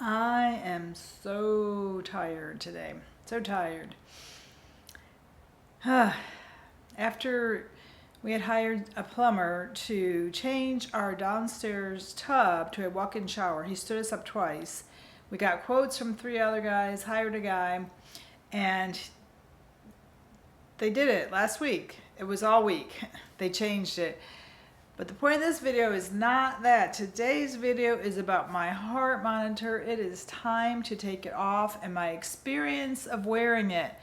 I am so tired today. So tired. After we had hired a plumber to change our downstairs tub to a walk-in shower, he stood us up twice. We got quotes from 3 other guys, hired a guy, and they did it last week. It was all week. They changed it. But the point of this video is not that. Today's video is about my heart monitor. It is time to take it off and my experience of wearing it.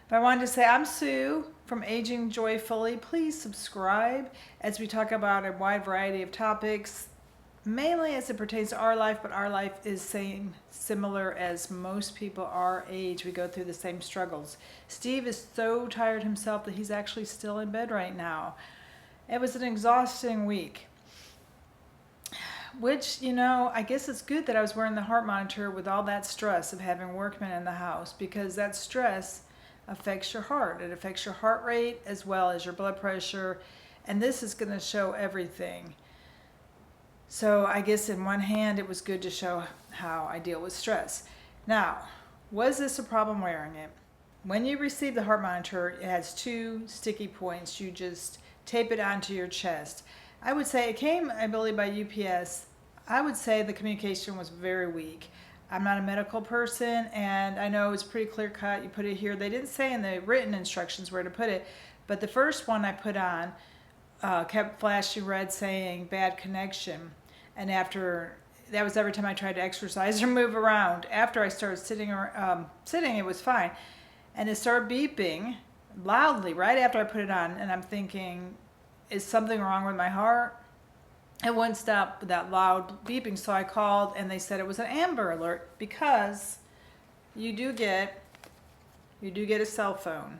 But I wanted to say I'm Sue from Aging Joyfully. Please subscribe as we talk about a wide variety of topics, mainly as it pertains to our life, but our life is similar as most people our age. We go through the same struggles. Steve is so tired himself that he's actually still in bed right now. It was an exhausting week, which, I guess it's good that I was wearing the heart monitor with all that stress of having workmen in the house, because that stress affects your heart. It affects your heart rate as well as your blood pressure, and this is going to show everything. So I guess in one hand, it was good to show how I deal with stress. Now, was this a problem wearing it? When you receive the heart monitor, it has 2 sticky points. You just tape it onto your chest. I would say it came, I believe, by UPS. I would say the communication was very weak. I'm not a medical person, and I know it's pretty clear cut. You put it here. They didn't say in the written instructions where to put it, but the first one I put on kept flashing red saying bad connection. And after, that was every time I tried to exercise or move around. After I started sitting, it was fine. And it started beeping loudly right after I put it on, and I'm thinking, is something wrong with my heart? It wouldn't stop with that loud beeping, so I called, and they said it was an Amber Alert, because you do get a cell phone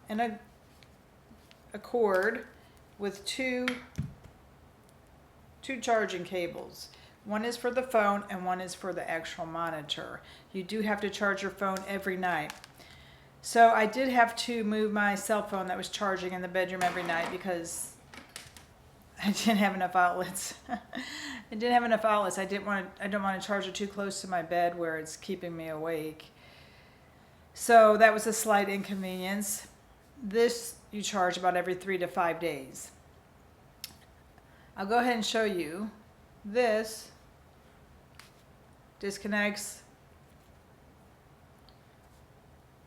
and a cord with two charging cables. One is for the phone and one is for the actual monitor. You do have to charge your phone every night. So I did have to move my cell phone that was charging in the bedroom every night because I didn't have enough outlets. I don't want to charge it too close to my bed where it's keeping me awake. So that was a slight inconvenience. This you charge about every 3 to 5 days. I'll go ahead and show you. This disconnects,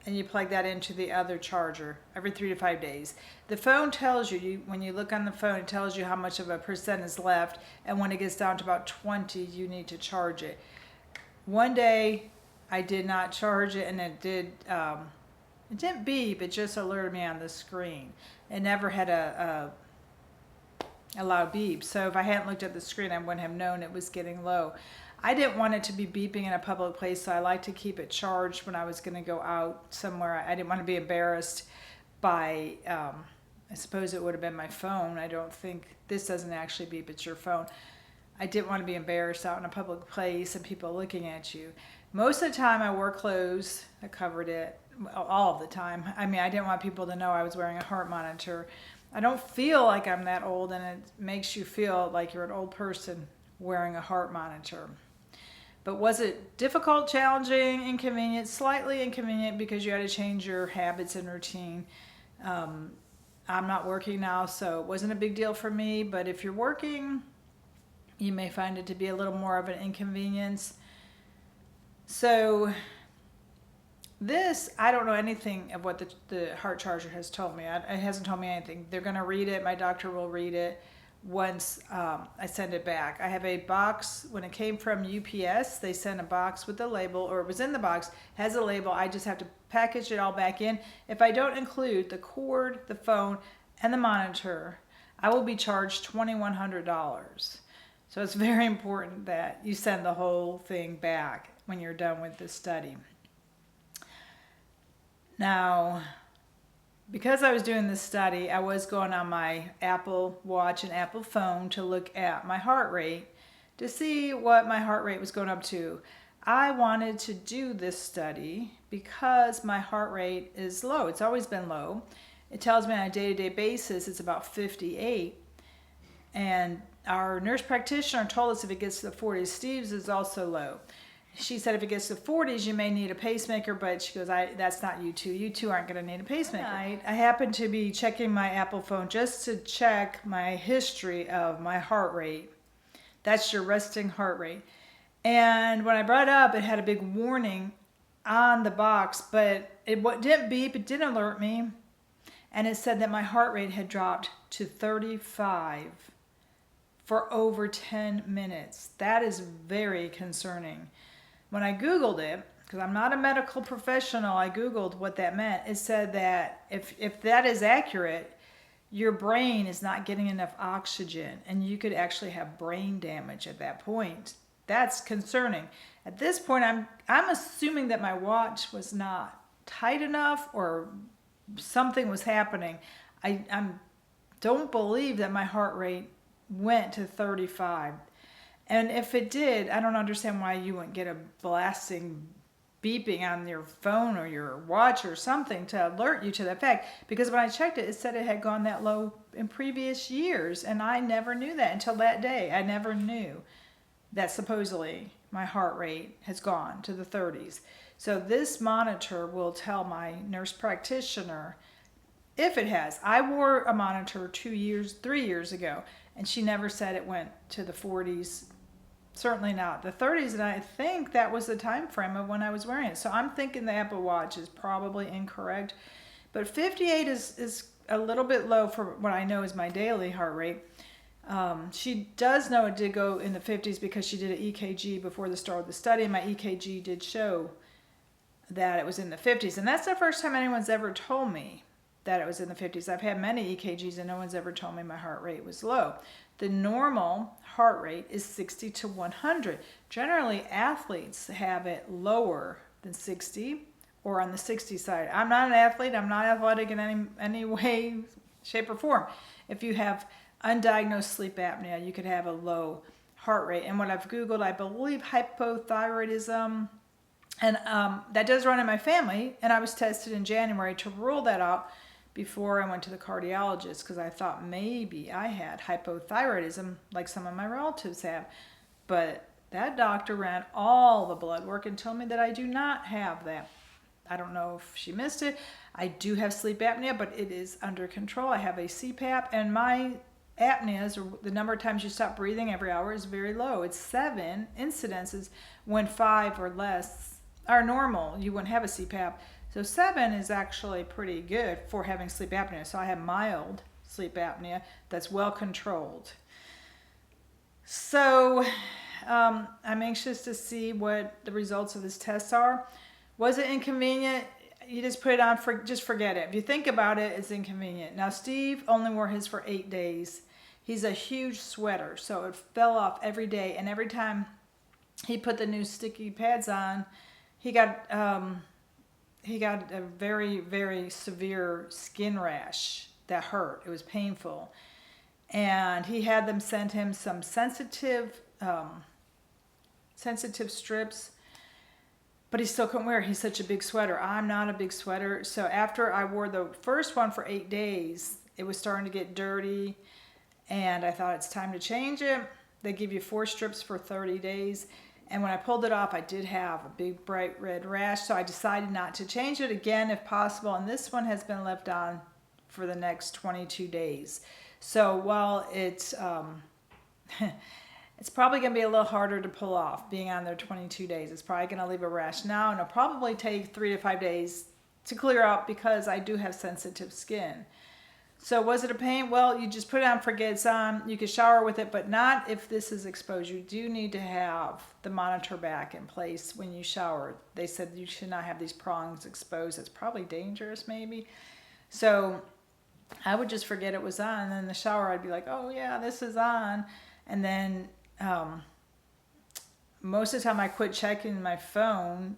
and you plug that into the other charger every 3 to 5 days. The phone tells you, when you look on the phone, it tells you how much of a percent is left, and when it gets down to about 20, you need to charge it. One day, I did not charge it, and it didn't beep, it just alerted me on the screen. It never had a loud beep, so if I hadn't looked at the screen, I wouldn't have known it was getting low. I didn't want it to be beeping in a public place, so I like to keep it charged when I was going to go out somewhere. I didn't want to be embarrassed by, I suppose it would have been my phone. I don't think, this doesn't actually beep, it's your phone. I didn't want to be embarrassed out in a public place and people looking at you. Most of the time I wore clothes that covered it, all of the time. I mean, I didn't want people to know I was wearing a heart monitor. I don't feel like I'm that old, and it makes you feel like you're an old person wearing a heart monitor. But was it difficult, challenging, inconvenient? Slightly inconvenient because you had to change your habits and routine. I'm not working now, so it wasn't a big deal for me. But if you're working, you may find it to be a little more of an inconvenience. So this, I don't know anything of what the heart charger has told me. It hasn't told me anything. They're going to read it. My doctor will read it once I send it back. I have a box. When it came from UPS, they sent a box with the label, or it was in the box, has a label. I just have to package it all back in. If I don't include the cord, the phone, and the monitor, I will be charged $2,100. So it's very important that you send the whole thing back when you're done with this study. Now, because I was doing this study, I was going on my Apple Watch and Apple phone to look at my heart rate to see what my heart rate was going up to. I wanted to do this study because my heart rate is low. It's always been low. It tells me on a day-to-day basis it's about 58. And our nurse practitioner told us if it gets to the 40s, Steve's is also low. She said if it gets to the 40s, you may need a pacemaker, but she goes, that's not you two. You two aren't going to need a pacemaker. I happened to be checking my Apple phone just to check my history of my heart rate. That's your resting heart rate. And when I brought it up, it had a big warning on the box, but it didn't beep, it didn't alert me. And it said that my heart rate had dropped to 35 for over 10 minutes. That is very concerning. When I Googled it, because I'm not a medical professional, I Googled what that meant. It said that if that is accurate, your brain is not getting enough oxygen and you could actually have brain damage at that point. That's concerning. At this point, I'm assuming that my watch was not tight enough or something was happening. I don't believe that my heart rate went to 35. And if it did, I don't understand why you wouldn't get a blasting beeping on your phone or your watch or something to alert you to that fact. Because when I checked it, it said it had gone that low in previous years. And I never knew that until that day. I never knew that supposedly my heart rate has gone to the 30s. So this monitor will tell my nurse practitioner if it has. I wore a monitor 3 years ago, and she never said it went to the 40s. Certainly not the 30s, and I think that was the time frame of when I was wearing it. So I'm thinking the Apple Watch is probably incorrect. But 58 is a little bit low for what I know is my daily heart rate. She does know it did go in the 50s because she did an EKG before the start of the study, and my EKG did show that it was in the 50s. And that's the first time anyone's ever told me that it was in the 50s. I've had many EKGs and no one's ever told me my heart rate was low. The normal heart rate is 60 to 100. Generally, athletes have it lower than 60 or on the 60 side. I'm not an athlete. I'm not athletic in any way, shape, or form. If you have undiagnosed sleep apnea, you could have a low heart rate. And what I've Googled, I believe hypothyroidism, and that does run in my family. And I was tested in January to rule that out before I went to the cardiologist because I thought maybe I had hypothyroidism like some of my relatives have. But that doctor ran all the blood work and told me that I do not have that. I don't know if she missed it. I do have sleep apnea, but it is under control. I have a CPAP, and my apneas, or the number of times you stop breathing every hour, is very low. It's 7 incidences when 5 or less are normal. You wouldn't have a CPAP. So 7 is actually pretty good for having sleep apnea. So I have mild sleep apnea that's well controlled. So I'm anxious to see what the results of this test are. Was it inconvenient? You just put it on, just forget it. If you think about it, it's inconvenient. Now Steve only wore his for 8 days. He's a huge sweater, so it fell off every day. And every time he put the new sticky pads on, he got a very, very severe skin rash that hurt. It was painful. And he had them send him some sensitive strips, but he still couldn't wear it. He's such a big sweater. I'm not a big sweater. So after I wore the first one for 8 days, it was starting to get dirty, and I thought it's time to change it. They give you 4 strips for 30 days. And when I pulled it off, I did have a big bright red rash, so I decided not to change it again if possible. And this one has been left on for the next 22 days. So while it's it's probably going to be a little harder to pull off being on there 22 days. It's probably going to leave a rash now, and it'll probably take 3 to 5 days to clear out because I do have sensitive skin. So was it a pain? Well, you just put it on, forget it's on. You can shower with it, but not if this is exposed. You do need to have the monitor back in place when you shower. They said you should not have these prongs exposed. It's probably dangerous maybe. So I would just forget it was on, and then in the shower I'd be like, oh yeah, this is on. And then most of the time I quit checking my phone.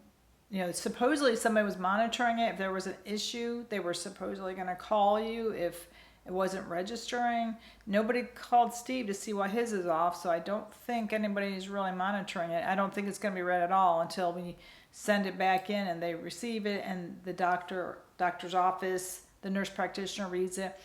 You know, supposedly somebody was monitoring it. If there was an issue, they were supposedly going to call you if it wasn't registering. Nobody called Steve to see why his is off, so I don't think anybody is really monitoring it. I don't think it's going to be read at all until we send it back in and they receive it, and the doctor's office, the nurse practitioner reads it.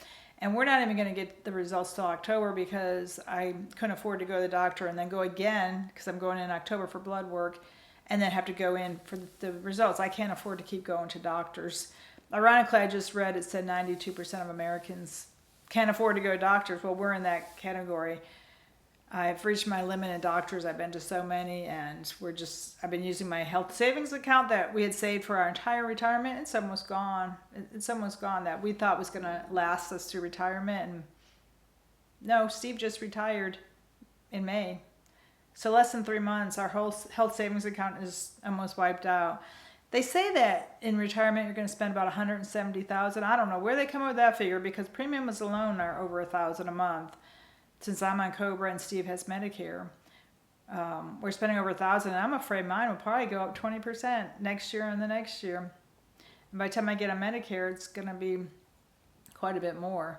And we're not even going to get the results till October because I couldn't afford to go to the doctor and then go again because I'm going in October for blood work and then have to go in for the results. I can't afford to keep going to doctors. Ironically, I just read it said 92% of Americans can't afford to go to doctors. Well, we're in that category. I've reached my limit in doctors. I've been to so many, and I've been using my health savings account that we had saved for our entire retirement. It's almost gone. It's almost gone that we thought was going to last us through retirement. And no, Steve just retired in May. So less than 3 months, our whole health savings account is almost wiped out. They say that in retirement you're going to spend about $170,000. I don't know where they come up with that figure because premiums alone are over $1,000 a month. Since I'm on Cobra and Steve has Medicare, we're spending over $1,000. And I'm afraid mine will probably go up 20% next year and the next year. And by the time I get on Medicare, it's going to be quite a bit more.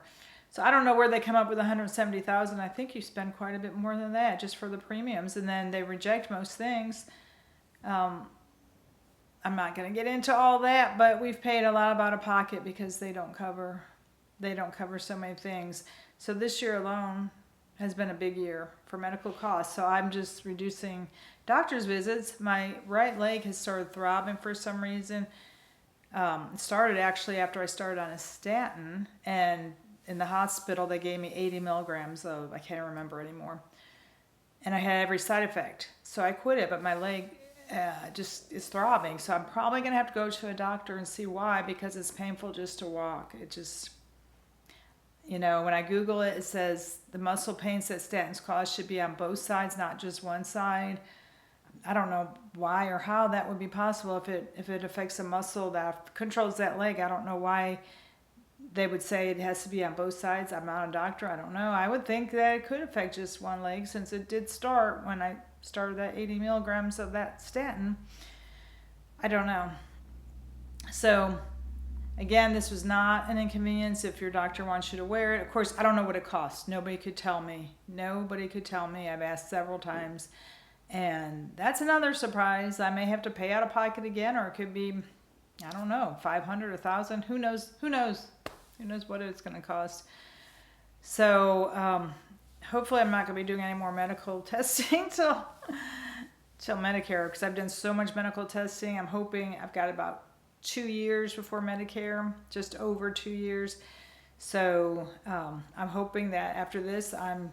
So I don't know where they come up with $170,000. I think you spend quite a bit more than that just for the premiums, and then they reject most things. I'm not going to get into all that, but we've paid a lot out of pocket because they don't cover so many things. So this year alone has been a big year for medical costs. So I'm just reducing doctor's visits. My right leg has started throbbing for some reason. It started actually after I started on a statin, and in the hospital they gave me 80 milligrams of, I can't remember anymore. And I had every side effect. So I quit it, but my leg just is throbbing. So I'm probably going to have to go to a doctor and see why, because it's painful just to walk. It just... when I Google it, it says the muscle pains that statins cause should be on both sides, not just one side. I don't know why or how that would be possible if it affects a muscle that controls that leg. I don't know why they would say it has to be on both sides. I'm not a doctor. I don't know. I would think that it could affect just one leg since it did start when I started that 80 milligrams of that statin. I don't know. So... again, this was not an inconvenience if your doctor wants you to wear it. Of course, I don't know what it costs. Nobody could tell me. I've asked several times. And that's another surprise. I may have to pay out of pocket again, or it could be, I don't know, $500, $1,000. Who knows? Who knows what it's going to cost. So hopefully I'm not going to be doing any more medical testing till Medicare, because I've done so much medical testing. I'm hoping I've got about 2 years before Medicare, just over 2 years. So I'm hoping that after this, I'm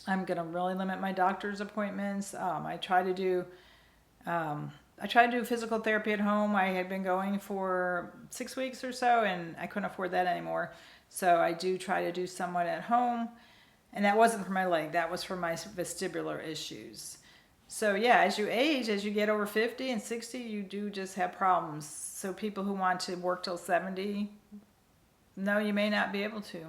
going to really limit my doctor's appointments. I try to do physical therapy at home. I had been going for 6 weeks or so, and I couldn't afford that anymore. So I do try to do somewhat at home, and that wasn't for my leg. That was for my vestibular issues. So yeah, as you age, as you get over 50 and 60, you do just have problems. So people who want to work till 70, no, you may not be able to.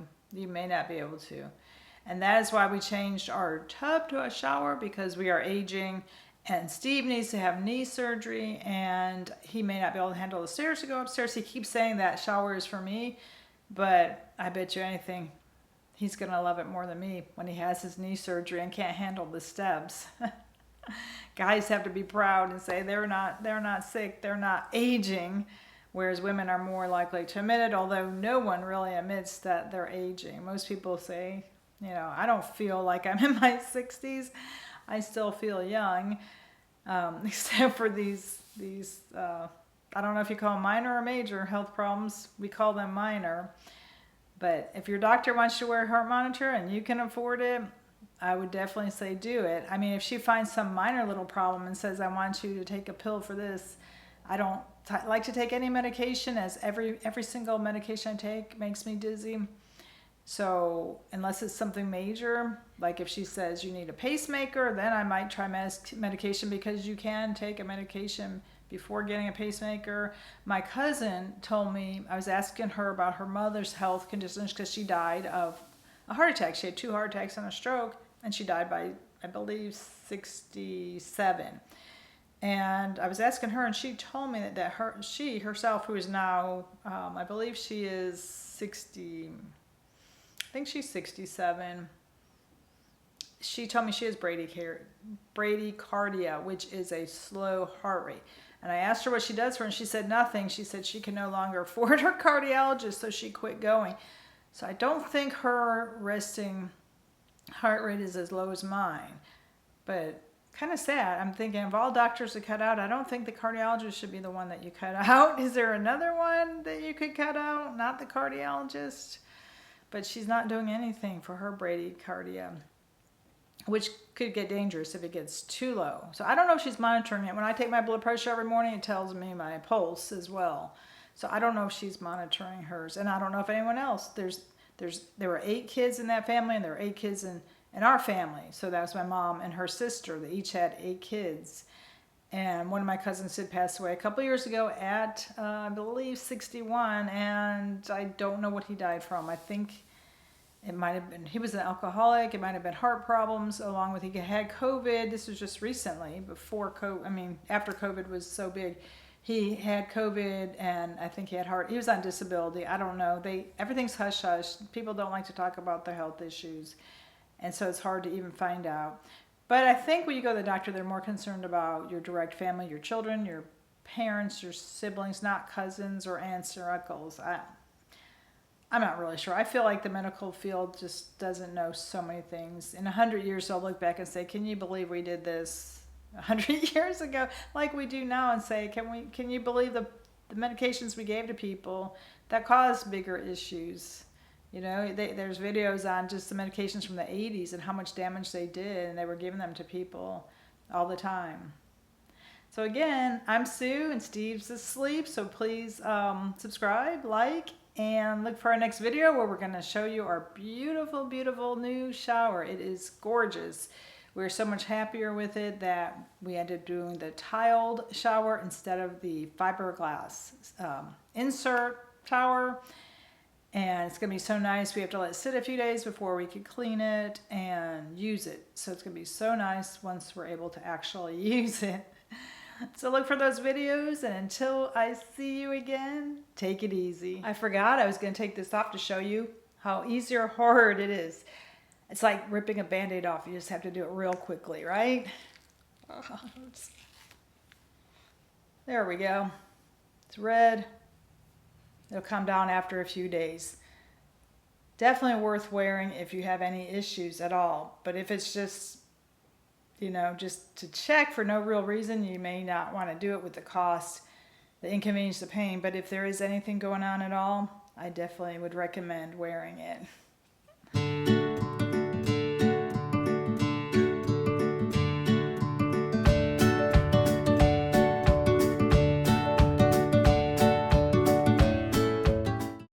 And that is why we changed our tub to a shower, because we are aging, and Steve needs to have knee surgery, and he may not be able to handle the stairs to go upstairs. He keeps saying that shower is for me, but I bet you anything, he's going to love it more than me when he has his knee surgery and can't handle the steps. Guys have to be proud and say they're not sick, they're not aging, whereas women are more likely to admit it, although no one really admits that they're aging. Most people say, I don't feel like I'm in my 60s. I still feel young, except for these I don't know if you call them minor or major health problems. We call them minor. But if your doctor wants you to wear a heart monitor and you can afford it, I would definitely say do it. I mean, if she finds some minor little problem and says, I want you to take a pill for this, I don't like to take any medication, as every single medication I take makes me dizzy. So unless it's something major, like if she says you need a pacemaker, then I might try medication, because you can take a medication before getting a pacemaker. My cousin told me, I was asking her about her mother's health conditions because she died of a heart attack. She had 2 heart attacks and a stroke, and she died by, I believe, 67. And I was asking her, and she told me that she herself, who is now, I believe she is 60, I think she's 67. She told me she has bradycardia, which is a slow heart rate. And I asked her what she does for her, and she said nothing. She said she can no longer afford her cardiologist, so she quit going. So I don't think her resting heart rate is as low as mine. But kind of sad. I'm thinking of all doctors to cut out, I don't think the cardiologist should be the one that you cut out. Is there another one that you could cut out? Not the cardiologist? But she's not doing anything for her bradycardia, which could get dangerous if it gets too low. So I don't know if she's monitoring it. When I take my blood pressure every morning, it tells me my pulse as well. So I don't know if she's monitoring hers, and I don't know if anyone else. There were 8 kids in that family, and there were 8 kids in our family. So that was my mom and her sister. They each had 8 kids. And one of my cousins had passed away a couple years ago at, I believe, 61. And I don't know what he died from. I think it might have been, he was an alcoholic. It might have been heart problems, along with he had COVID. This was just recently, before COVID, after COVID was so big. He had COVID, and I think he was on disability. I don't know. Everything's hush hush. People don't like to talk about their health issues. And so it's hard to even find out. But I think when you go to the doctor, they're more concerned about your direct family, your children, your parents, your siblings, not cousins or aunts or uncles. I'm not really sure. I feel like the medical field just doesn't know so many things. In 100 years, they'll look back and say, can you believe we did this 100 years ago, like we do now, and say, can you believe the medications we gave to people that caused bigger issues? You know, there's videos on just the medications from the 80s and how much damage they did, and they were giving them to people all the time. So again, I'm Sue, and Steve's asleep, so please subscribe, like, and look for our next video where we're going to show you our beautiful, beautiful new shower. It is gorgeous. We're so much happier with it that we ended up doing the tiled shower instead of the fiberglass insert shower. And it's going to be so nice. We have to let it sit a few days before we can clean it and use it. So it's going to be so nice once we're able to actually use it. So look for those videos, and until I see you again, take it easy. I forgot I was going to take this off to show you how easy or hard it is. It's like ripping a Band-Aid off. You just have to do it real quickly, right? There we go. It's red. It'll come down after a few days. Definitely worth wearing if you have any issues at all. But if it's just, just to check for no real reason, you may not want to do it with the cost, the inconvenience, the pain. But if there is anything going on at all, I definitely would recommend wearing it.